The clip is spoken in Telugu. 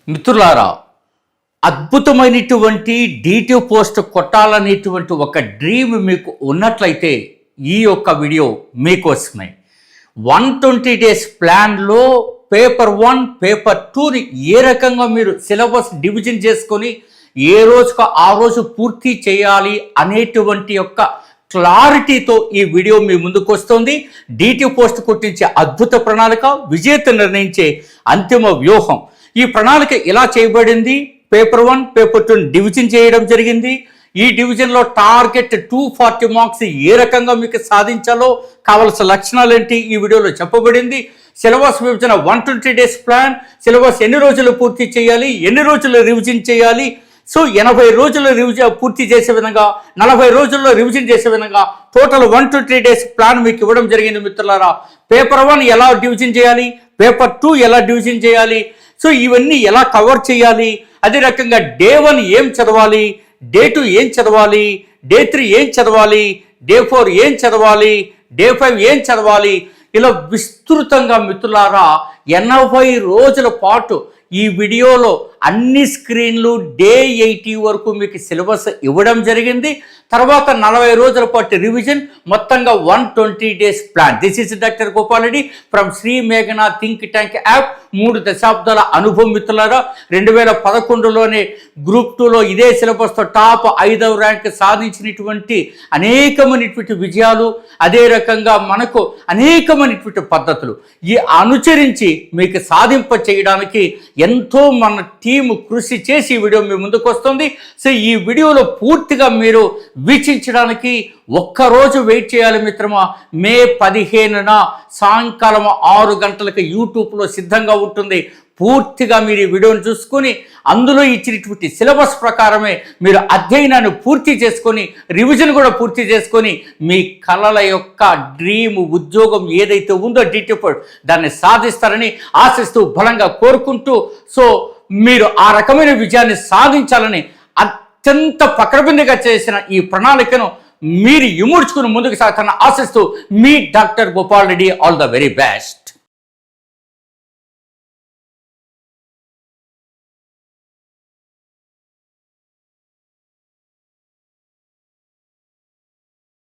మిత్రులారా, అద్భుతమైనటువంటి డీటీ పోస్ట్ కొట్టాలనేటువంటి ఒక డ్రీమ్ మీకు ఉన్నట్లయితే ఈ యొక్క వీడియో మీకోసమే. 120 డేస్ ప్లాన్లో పేపర్ 1 పేపర్ 2ని ఏ రకంగా మీరు సిలబస్ డివిజన్ చేసుకొని ఏ రోజుకు ఆ రోజు పూర్తి చేయాలి అనేటువంటి యొక్క క్లారిటీతో ఈ వీడియో మీ ముందుకు వస్తుంది. డీటీ పోస్ట్ కొట్టించే అద్భుత ప్రణాళిక, విజేత నిర్ణయించే అంతిమ వ్యూహం. ఈ ప్రణాళిక ఇలా చేయబడింది. పేపర్ 1 పేపర్ 2 డివిజన్ చేయడం జరిగింది. ఈ డివిజన్లో టార్గెట్ 240 మార్క్స్ ఏ రకంగా మీకు సాధించాలో కావలసిన లక్షణాలు ఏంటి ఈ వీడియోలో చెప్పబడింది. సిలబస్ విభజన 120 డేస్ ప్లాన్, సిలబస్ ఎన్ని రోజులు పూర్తి చేయాలి, ఎన్ని రోజులు రివిజన్ చేయాలి, సో 80 రోజులు పూర్తి చేసే విధంగా, 40 రోజుల్లో రివిజన్ చేసే విధంగా టోటల్ 120 డేస్ ప్లాన్ మీకు ఇవ్వడం జరిగింది. మిత్రులారా, పేపర్ 1 ఎలా డివిజన్ చేయాలి, పేపర్ 2 ఎలా డివిజన్ చేయాలి, సో ఇవన్నీ ఎలా కవర్ చేయాలి, అదే రకంగా డే 1 ఏం చదవాలి, డే 2 ఏం చదవాలి, డే 3 ఏం చదవాలి, డే 4 ఏం చదవాలి, డే 5 ఏం చదవాలి, ఇలా విస్తృతంగా మిత్రులారా 80 రోజుల పాటు ఈ వీడియోలో అన్ని స్క్రీన్లు డే 80 వరకు మీకు సిలబస్ ఇవ్వడం జరిగింది. తర్వాత 40 రోజుల పాటు రివిజన్, మొత్తంగా 120 days plan. This is doctor Gopal Reddy from Shri మేఘనా థింక్ ట్యాంక్ యాప్. 3 దశాబ్దాల అనుభవం మిత్రులారా. 2011లోనే గ్రూప్ 2లో ఇదే సిలబస్తో టాప్ 5వ ర్యాంక్ సాధించినటువంటి అనేకమైనటువంటి విజయాలు, అదే రకంగా మనకు అనేకమైనటువంటి పద్ధతులు ఈ అనుసరించి మీకు సాధింప చేయడానికి ఎంతో మన టీము కృషి చేసి ఈ వీడియో మీ ముందుకు వస్తుంది. సో ఈ వీడియోలో పూర్తిగా మీరు వీక్షించడానికి ఒక్కరోజు వెయిట్ చేయాలి మిత్రమా. మే 15న సాయంకాలం 6 గంటలకు యూట్యూబ్లో సిద్ధంగా ఉంటుంది. పూర్తిగా మీరు ఈ వీడియోని చూసుకొని అందులో ఇచ్చినటువంటి సిలబస్ ప్రకారమే మీరు అధ్యయనాన్ని పూర్తి చేసుకొని రివిజన్ కూడా పూర్తి చేసుకొని మీ కళల యొక్క డ్రీమ్ ఉద్యోగం ఏదైతే ఉందో డీటీ పోస్ట్ దాన్ని సాధిస్తారని ఆశిస్తూ బలంగా కోరుకుంటూ, సో మీరు ఆ రకమైన విజయాన్ని సాధించాలని అత్యంత పకడ్బందీగా చేసిన ఈ ప్రణాళికను మీరు ఇముడ్చుకుని ముందుకు సాగుతారని ఆశిస్తూ మీ doctor Gopal Reddy. All the very best.